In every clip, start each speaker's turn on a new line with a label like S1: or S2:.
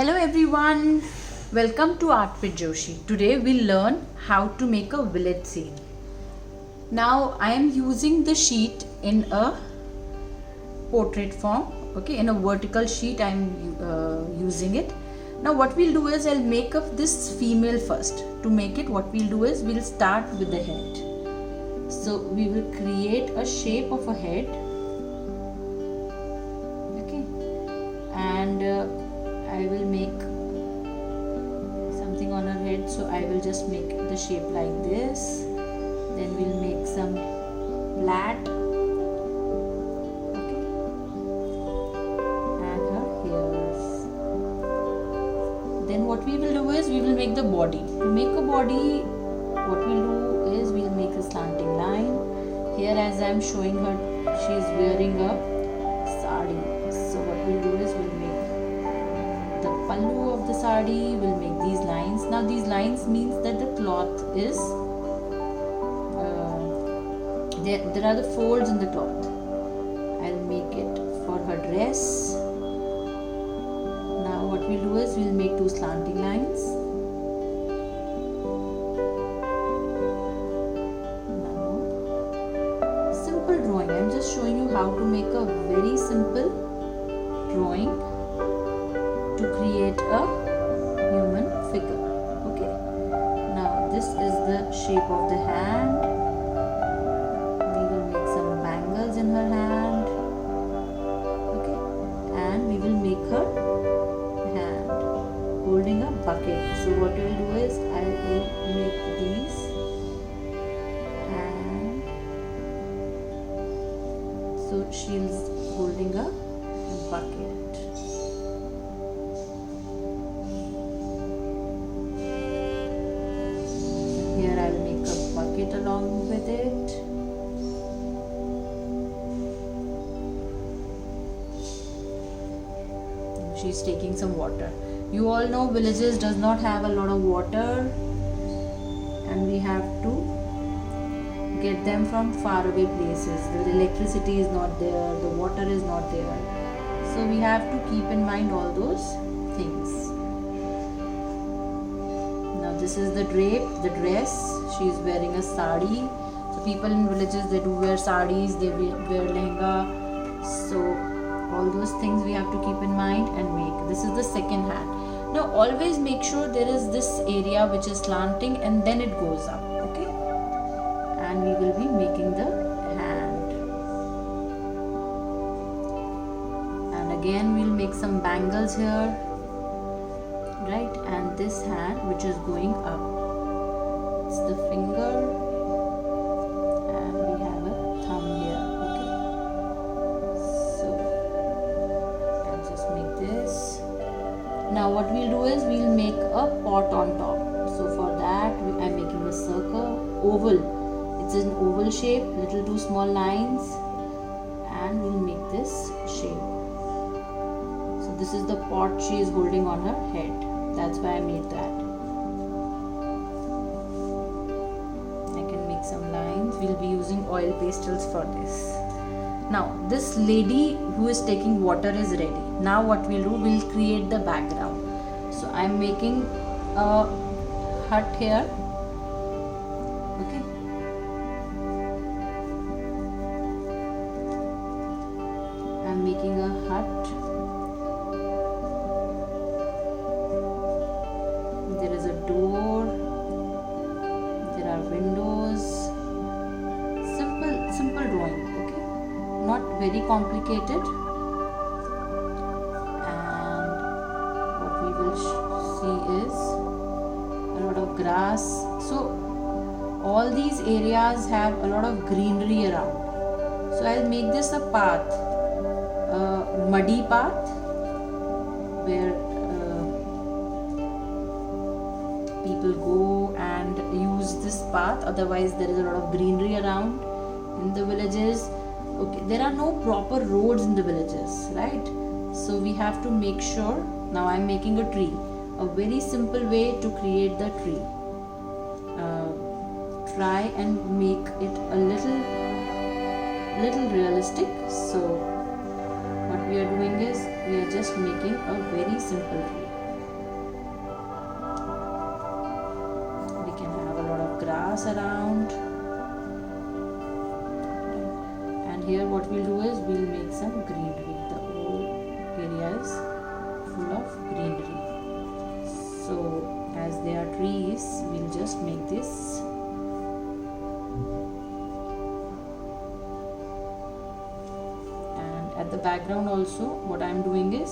S1: Hello everyone, welcome to Art with Joshi. Today we'll learn how to make a village scene. Now I am using the sheet in a portrait form, okay, in a vertical sheet I am using it. Now what we'll do is I'll make up this female first. To make it, what we'll do is we'll start with the head. So we will create a shape of a head, okay, and I will make something on her head, so I will just make the shape like this. Then we'll make some flat, okay, and her ears. Then what we will do is we will make the body. To make a body, what we'll do is we'll make a slanting line. Here, as I am showing her, she is wearing a sari. So what we'll do is we'll make the pallu of the sari, will make these lines. Now these lines means that the cloth is there are the folds in the cloth. I'll make it for her dress. Now what we'll do is we'll make two slanting lines. Now simple drawing. I'm just showing you how to make a very simple drawing to create a human figure. Okay, now this is the shape of the hand. We will make some bangles in her hand, okay, and we will make her hand holding a bucket. So what we will do is I will make these, and so she's holding a bucket. Here I will make a bucket along with it. She's taking some water. You all know villages does not have a lot of water, and we have to get them from far away places. The electricity is not there, the water is not there. So we have to keep in mind all those things. This is the dress. She is wearing a sari. So people in villages, they do wear saris, they wear lehenga. So all those things we have to keep in mind and make. This is the second hand. Now always make sure there is this area which is slanting and then it goes up. Okay. And we will be making the hand. And again we'll make some bangles here. Right, and this hand which is going up, it's the finger, and we have a thumb here. Okay, so I'll just make this. Now what we'll do is we'll make a pot on top. So for that I'm making a circle, oval. It's an oval shape, little two small lines, and we'll make this shape. So this is the pot she is holding on her head. That's why I made that. I can make some lines. We'll be using oil pastels for this. Now this lady who is taking water is ready. Now what we'll do, we'll create the background. So I'm making a hut here. Okay. I'm making a hut. There is a door, there are windows. Simple drawing, okay, not very complicated. And what we will see is a lot of grass. So all these areas have a lot of greenery around. So I'll make this a path, a muddy path where people go and use this path. Otherwise there is a lot of greenery around in the villages. Okay, there are no proper roads in the villages, right? So we have to make sure. Now I'm making a tree, a very simple way to create the tree. Try and make it a little realistic. So what we are doing is we are just making a very simple tree. grass around. And here what we'll do is we'll make some greenery. The whole area is full of greenery. So as they are trees, we'll just make this. And at the background also, what I'm doing is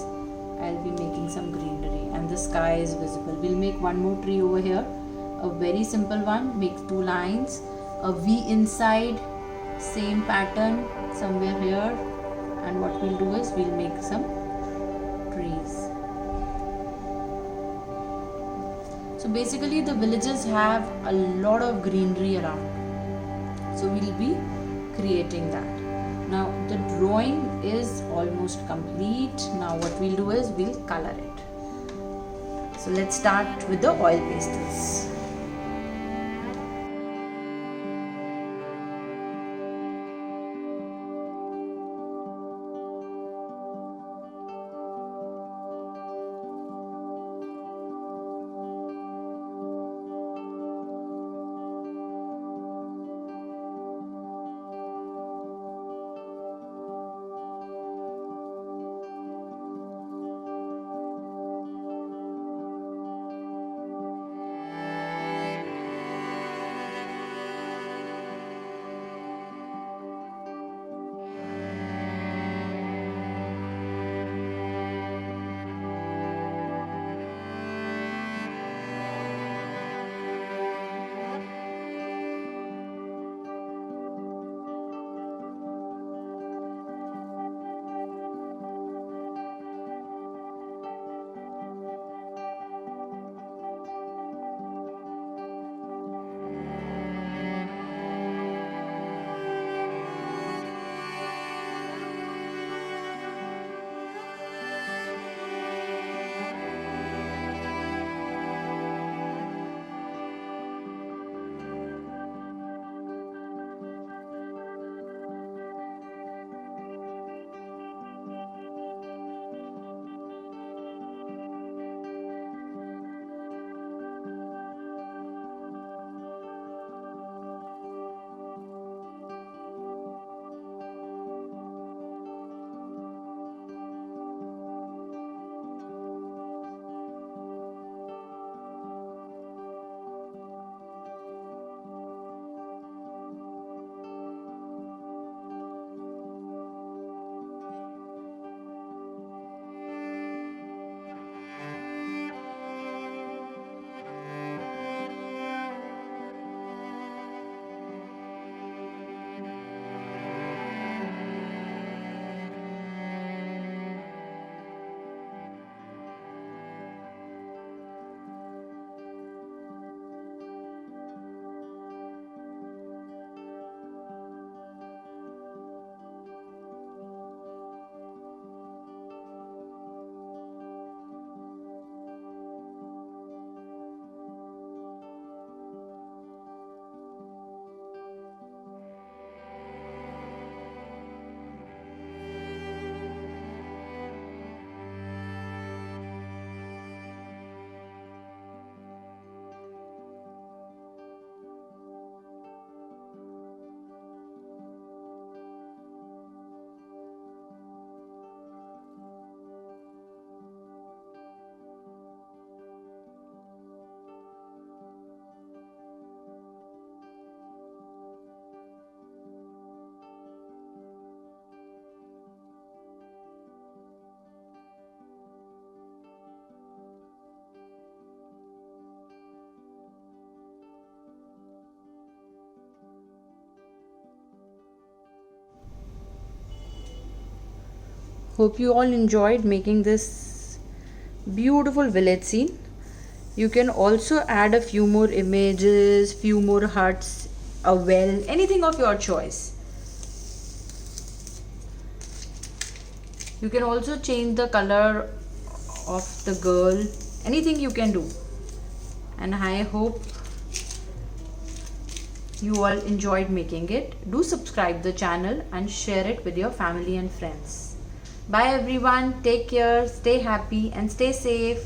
S1: I'll be making some greenery, and the sky is visible. We'll make one more tree over here, a very simple one. Make 2 lines, a V inside, same pattern somewhere here, and what we'll do is we'll make some trees. So basically the villages have a lot of greenery around, so we'll be creating that. Now the drawing is almost complete. Now what we'll do is we'll color it. So let's start with the oil pastels. Hope you all enjoyed making this beautiful village scene. You can also add a few more images, few more huts, a well, anything of your choice. You can also change the color of the girl, anything you can do. And I hope you all enjoyed making it. Do subscribe the channel and share it with your family and friends. Bye everyone, take care, stay happy and stay safe.